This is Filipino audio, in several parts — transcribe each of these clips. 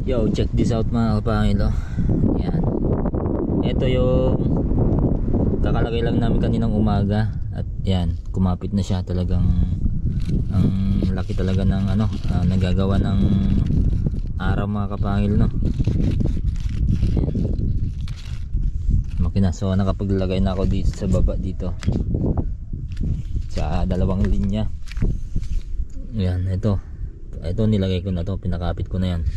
Yo, check this out mga kapangil, oh. Yan. Ito yung kakalagay lang namin kaninang umaga. At yan, kumapit na siya. Talagang ang laki talaga ng nagagawa ng araw mga kapangil, no. Makina. So nakapaglagay na ako dito sa baba dito. Sa dalawang linya. Yan, ito nilagay ko na to, pinakapit ko na yan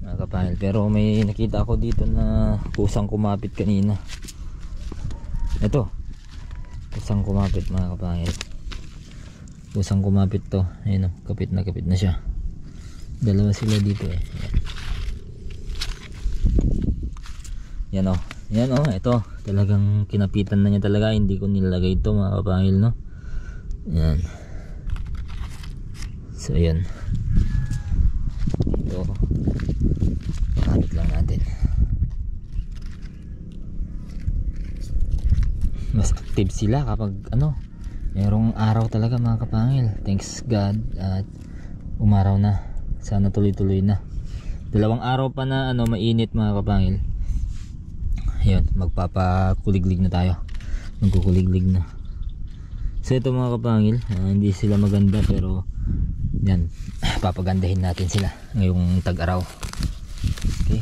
mga kapangil. Pero may nakita ako dito na kusang kumapit kanina. Ito kusang kumapit mga kapangil, kusang kumapit to. Ayun, kapit na siya. Dalawa sila dito eh. Yan o, ito talagang kinapitan na niya talaga. Hindi ko nilagay ito mga kapangil, no. Yan. So yan, dito pakapit lang natin. Mas active sila kapag merong araw talaga mga kapangil. Thanks God at umaraw na. Sana tuloy-tuloy na. 2 araw pa na mainit mga kapangil. Ayun, magpapakuliglig na tayo. Magkukuliglig na. So ito mga kapangil, hindi sila maganda pero yan, papagandahin natin sila ngayong tag-araw. Okay.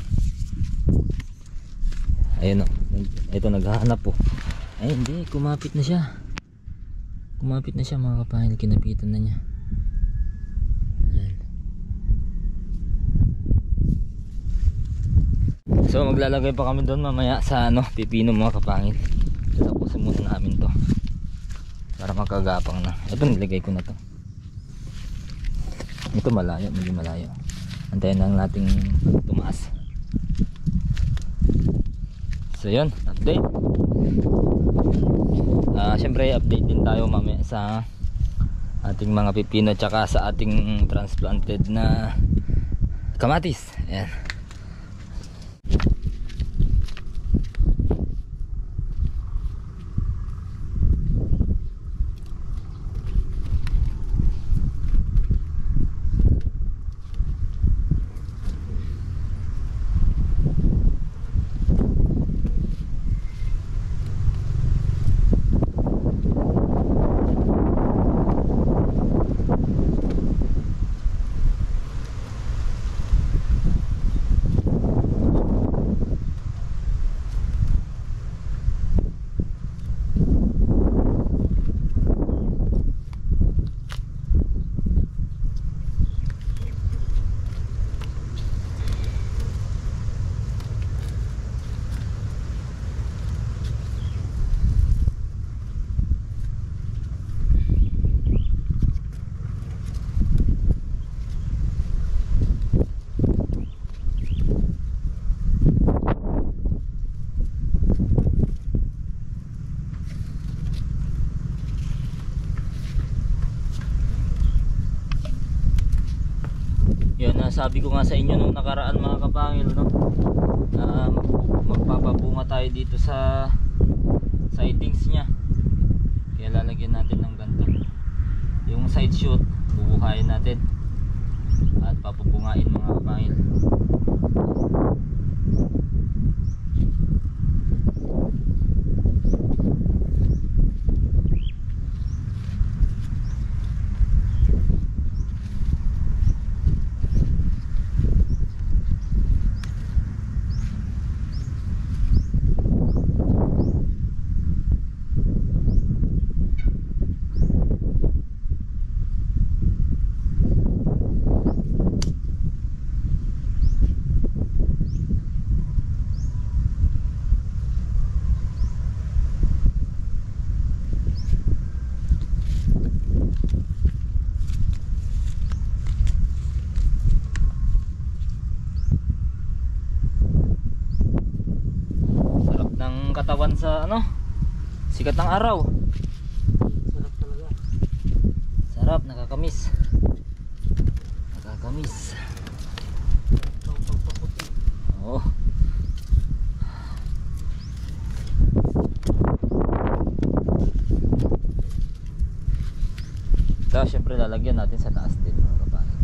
Ayun o, ito naghahanap po. Ay hindi, kumapit na siya. Kumapit na siya mga kapangil, kinapitan na niya. Ayan. So maglalagay pa kami doon mamaya sa pipino mga kapangil. Tatapusin muna namin to para magkagapang na. Ito nilagay ko na to. Ito malayo, medyo malayo. Antayin lang nating tumaas. So yun, update. Siyempre update din tayo mamaya sa ating mga pipino tsaka sa ating transplanted na kamatis. Ayan. Sabi ko nga sa inyo nung nakaraan mga kapangil, no, na magpapabunga tayo dito sa sightings nya. Kaya lalagyan natin ng ganito. Yung side shoot bubuhayin natin at papabungain mga kapangil. Katawan sa sikat ng araw. Sarap talaga. Sarap, nakakamis. Oh. So syempre lalagyan natin sa taas din mga kapatid.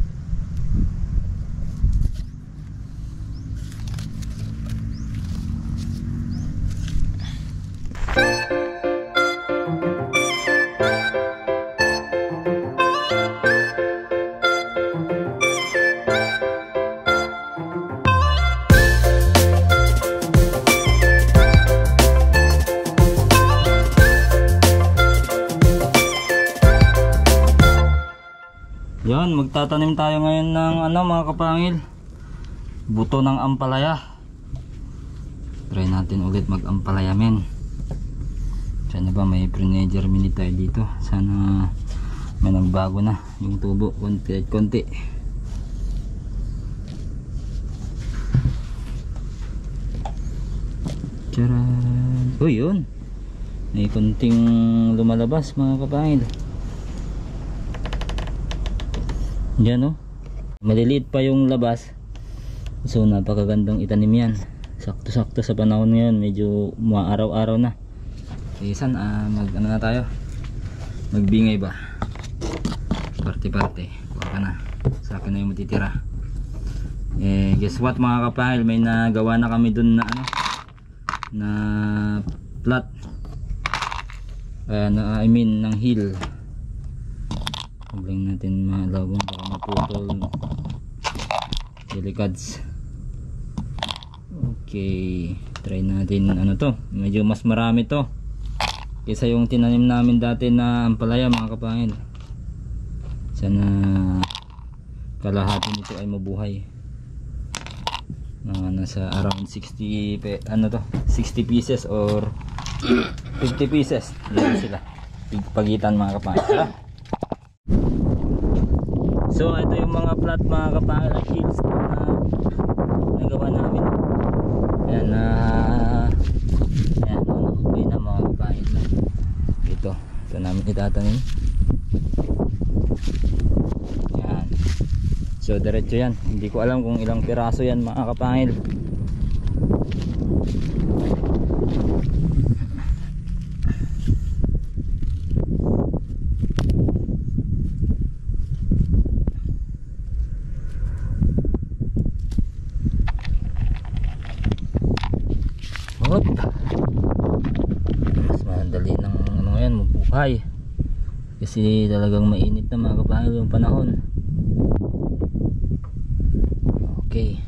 magtatanim tayo ngayon ng ano mga kapangil, buto ng ampalaya. Try natin ulit mag-ampalaya men. Sana ba may pre-germinate tayo dito. Sana may nagbago na yung tubo konti at konti. Charan! Oh yun, may konting lumalabas mga kapangil. Yan oh, maliliit pa yung labas. So napakagandang itanim yan. Sakto sakto sa panahon ngayon, medyo araw-araw na. Isan mag ano na tayo, magbingay ba, parte-parte. Kuha ka na, sa akin na yung matitira. Guess what mga kapangil, may nagawa na kami dun na ano, na plot, I mean ng hill. Huwag natin malawang baka maputol delicads. Okay, try natin ano to, medyo mas marami to kaysa yung tinanim namin dati na ampalaya mga kapangil. Sana kalahati nito ay mabuhay. Nasa around 60 ano to, 60 pieces or 50 pieces. Yan sila pagitan mga kapangil. So ito yung mga plot mga kapangil at hills na nagawa namin. Ayan na ayan, okay na mga kapangil na. Ito namin itatanim. Ayan. So diretso yan. Hindi ko alam kung ilang piraso yan mga kapangil. Mas madali ng ano ngayon mabuhay kasi talagang mainit na mga kapangil yung panahon. Okay,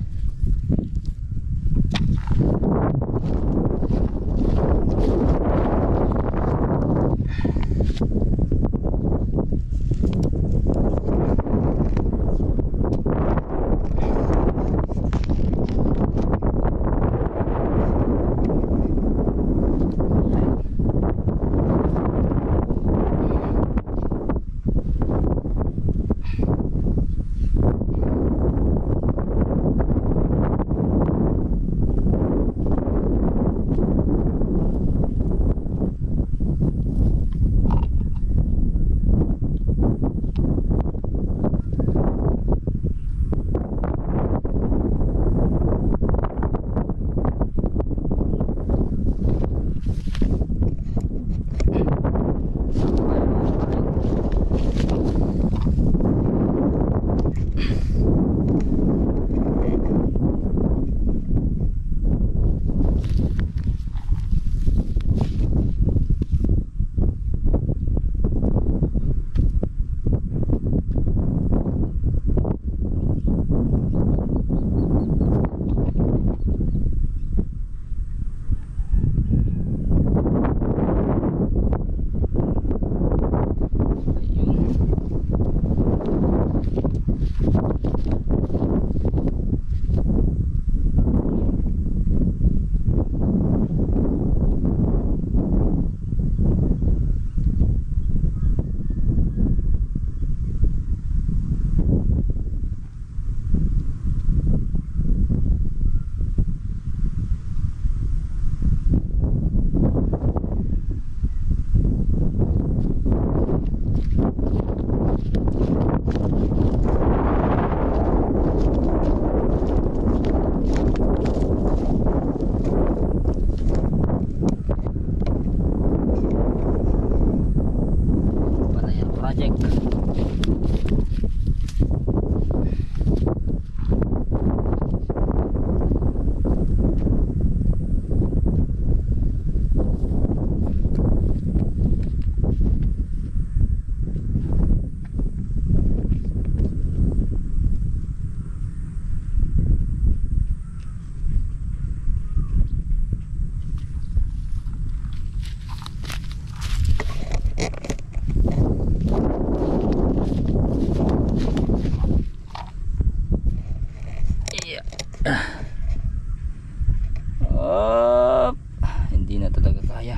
Hindi na talaga kaya.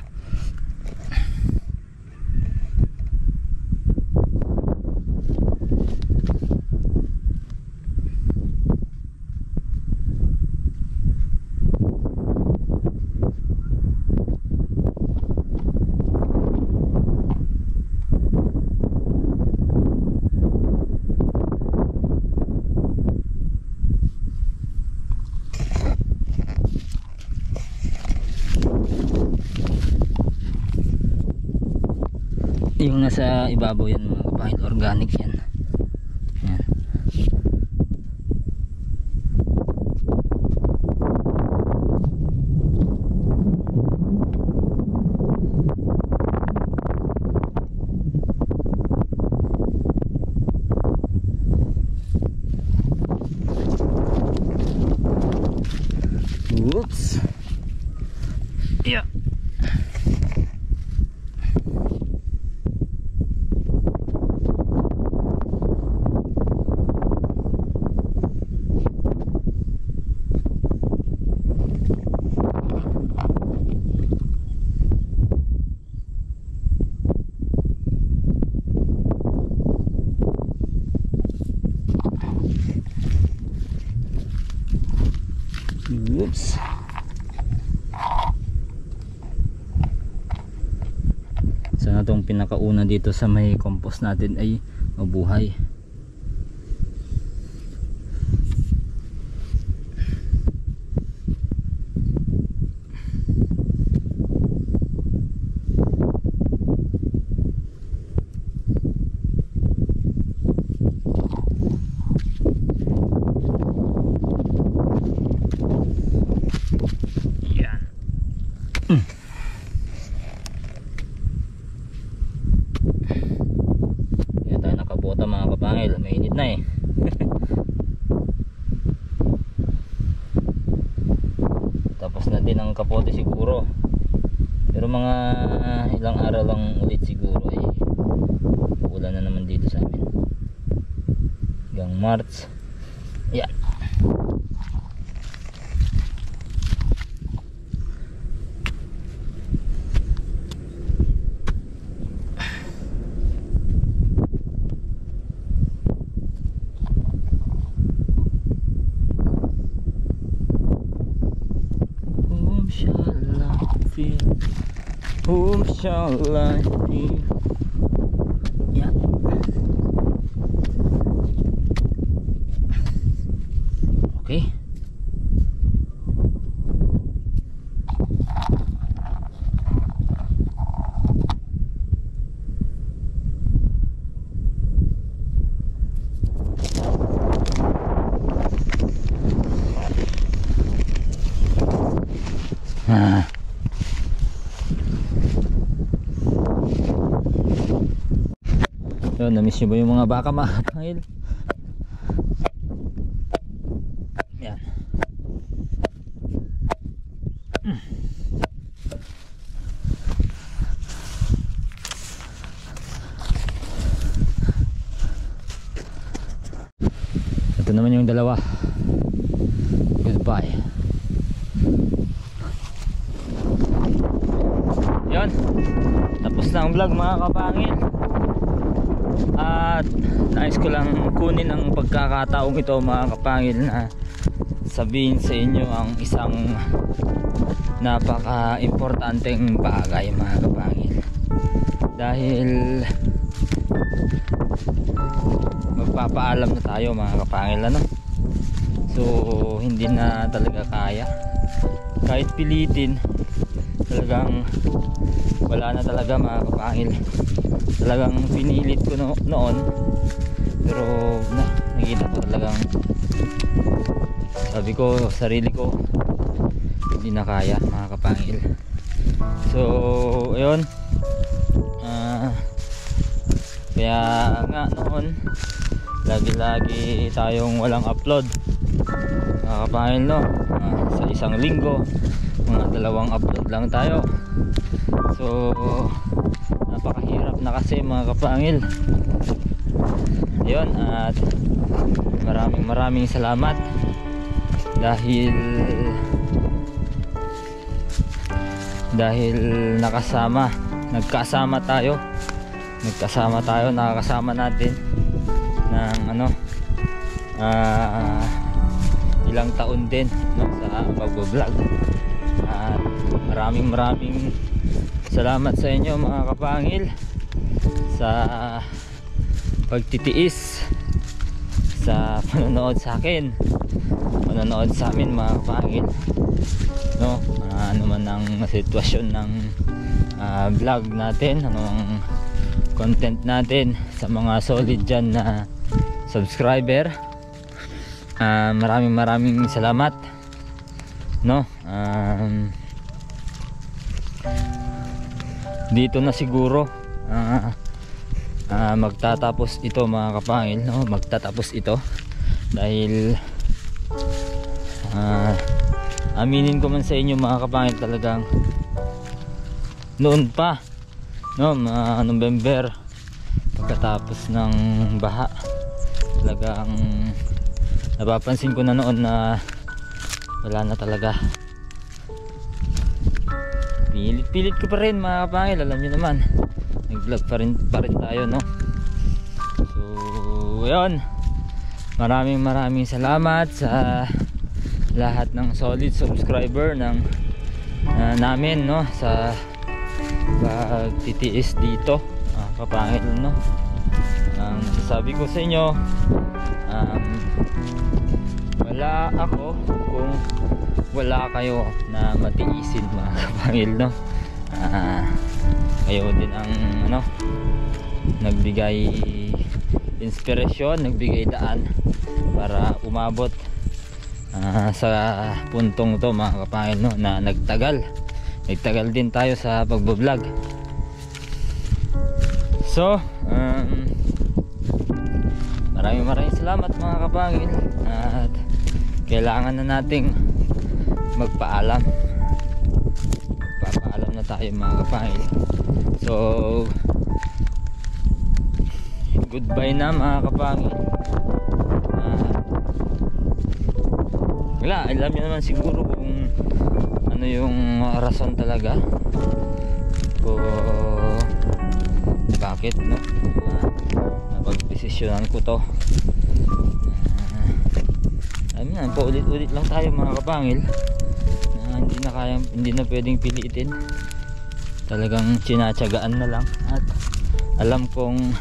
Yung nasa ibabaw yan mga kapahid, organic yan. Yan. Whoops. Yeah. Oops. Sana itong pinakauna dito sa may compost natin ay mabuhay. Mga kapangil, mainit na eh. Tapos na din ang kapote siguro, pero mga ilang araw lang ulit siguro ay ulan na naman dito sa amin hanggang March. Yan. Whom shall I fear? Yeah. Okay. Yun, na-miss nyo ba yung mga baka mga kapangil? Yan. Ito naman yung dalawa. Goodbye. Yun, tapos na ang vlog mga kapangil. At nais ko lang kunin ang pagkakataong ito mga kapangil na sabihin sa inyo ang isang napaka-importanteng bagay mga kapangil. Dahil magpapaalam na tayo mga kapangil, ano? So hindi na talaga kaya, kahit pilitin, talagang wala na talaga mga kapangil. Talagang pinilit ko noon, pero nakita ko talagang, sabi ko sarili ko, hindi na kaya mga kapangil. So ayun, kaya nga noon lagi tayong walang upload mga kapangil, no? Sa isang linggo mga 2 upload lang tayo. So napakahirap na kasi mga kapangil. Ayun, at maraming salamat dahil nagkasama tayo, nakakasama natin ng ilang taon din, no, sa pagbo-vlog. At maraming salamat sa inyo mga kapangil sa pagtitiis sa panonood sa akin, panonood sa amin mga kapangil, no. Ano man ang sitwasyon ng vlog natin, anong content natin, sa mga solid dyan na subscriber, maraming salamat, no. Dito na siguro magtatapos ito mga kapangil, no? Magtatapos ito dahil aminin ko man sa inyo mga kapangil, talagang noon pa, no, November, pagkatapos ng baha, talagang napapansin ko na noon na wala na talaga. Pilit ko pa rin mga kapangil, alam nyo naman, nag-vlog pa rin tayo, no. So yun, maraming salamat sa lahat ng solid subscriber ng namin, no, sa pagtitiis dito kapangil, no. Ang sabi ko sa inyo, wala ako kung wala kayo na matiisin mga kapangil, no. Kayo din ang nagbigay inspirasyon, nagbigay daan para umabot sa puntong to mga kapangil, no, na nagtagal din tayo sa pagbo-vlog. So maraming salamat mga kapangil, at kailangan na nating magpaalam na tayo mga kapangil. So goodbye na mga kapangil. Wala, alam nyo naman siguro kung ano yung rason talaga o bakit, no, napagdesisyonan ko to. Paulit-ulit lang tayo mga kapangil, hindi na pwedeng pilitin, talagang sinatsagaan na lang, at alam kong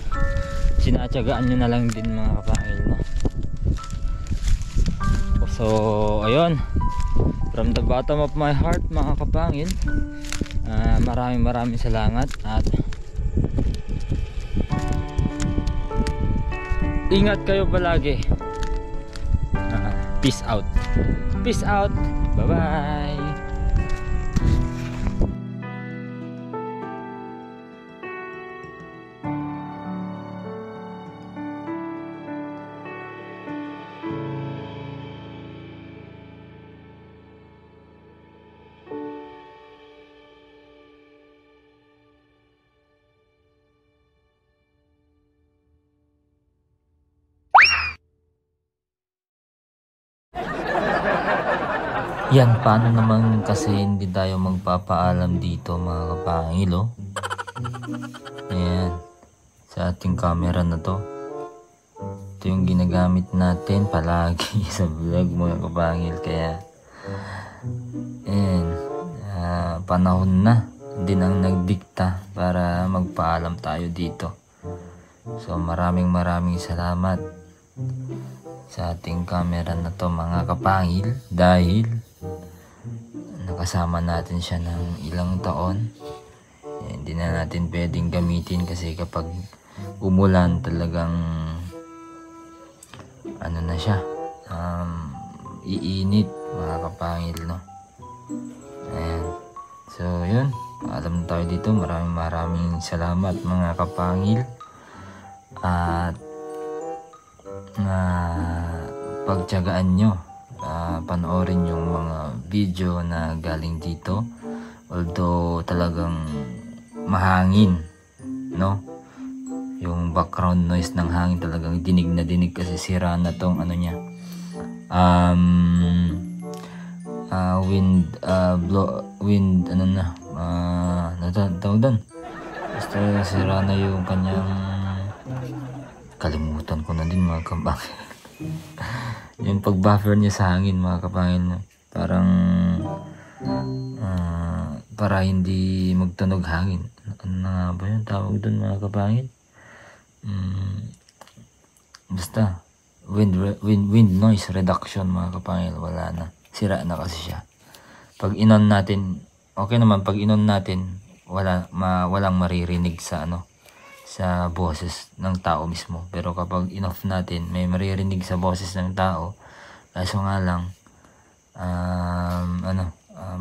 sinatsagaan nyo na lang din mga kapangil, no. So ayun, from the bottom of my heart mga kapangil, maraming salamat, at ingat kayo palagi. Peace out, bye bye. Yan, paano naman kasi hindi tayo magpapaalam dito mga kapangil, oh. Ayan, sa ating camera na to, ito yung ginagamit natin palagi sa vlog mga kapangil. Kaya ayan, panahon na din ang nagdikta para magpaalam tayo dito. So maraming salamat sa ating camera na to mga kapangil, dahil nakasama natin siya ng ilang taon. Hindi na natin pwedeng gamitin kasi kapag umulan talagang ano na siya, iinit mga kapangil, no. Ayan, so yun, paalam tayo dito. Maraming salamat mga kapangil, at pagtiyagaan nyo, panoorin yung mga video na galing dito, although talagang mahangin, no, yung background noise ng hangin talagang dinig na dinig kasi sira na tong ano niya, wind ano na, tawag doon. Basta sira na yung kanyang, kalimutan ko na din mga kapangil. Yung pag-buffer niya sa hangin mga kapangil, no? Parang para hindi magtunog hangin. Ano na nga ba yung tawag doon mga kapangil? Basta wind noise reduction mga kapangil, wala na, sira na kasi siya. Pag inon natin, okay naman. Pag inon natin, walang maririnig sa sa boses ng tao mismo. Pero kapag in-off natin, may maririnig sa boses ng tao. Kaso nga lang,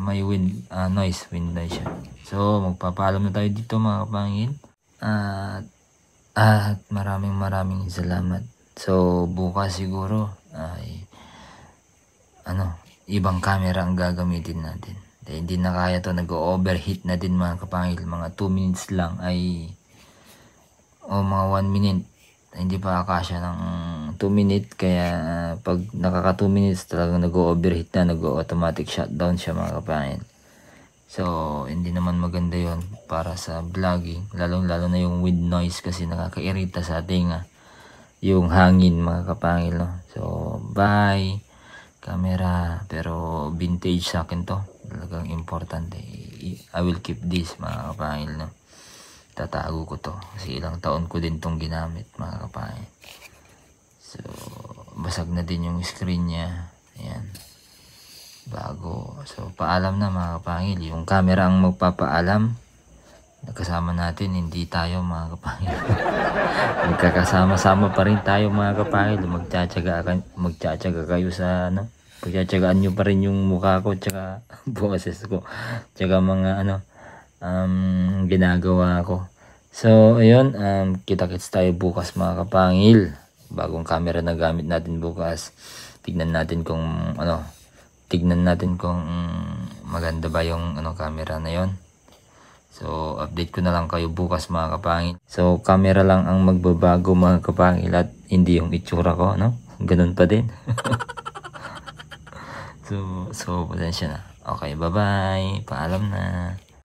may wind noise siya. So magpapaalam na tayo dito mga kapangil. At maraming salamat. So bukas siguro ay ibang camera ang gagamitin natin. Dahil hindi na kaya to, nag-overheat na din mga kapangil. Mga 2 minutes lang ay mga 1 minute, hindi pa kasya ng 2 minutes. Kaya pag nakaka 2 minutes talagang nag-overheat na, nag-automatic shutdown siya mga kapangil. So hindi naman maganda yon para sa vlogging, lalo na yung wind noise, kasi nakakairita sa tinga yung hangin mga kapangil, no? So bye camera, pero vintage sa akin to, talagang importante. I will keep this mga kapangil, no? Tatago ko to kasi ilang taon ko din tong ginamit mga kapangil. So basag na din yung screen niya, ayan, bago. So paalam na mga kapangil, yung camera ang magpapaalam. Nakasama natin, hindi tayo mga kapangil. Magkakasama-sama pa rin tayo mga kapangil. Magtsatsaga kayo sa pagtsatsagaan nyo pa rin yung mukha ko tsaka boses ko tsaka mga ginagawa ko. So ayun, kita-kits tayo bukas mga kapangil. Bagong camera na gamit natin bukas. Tignan natin kung maganda ba yung camera na yon. So update ko na lang kayo bukas mga kapangil. So camera lang ang magbabago mga kapangil, at hindi yung itsura ko, no? Ganun pa din. so pasensya na. Okay, bye bye, paalam na.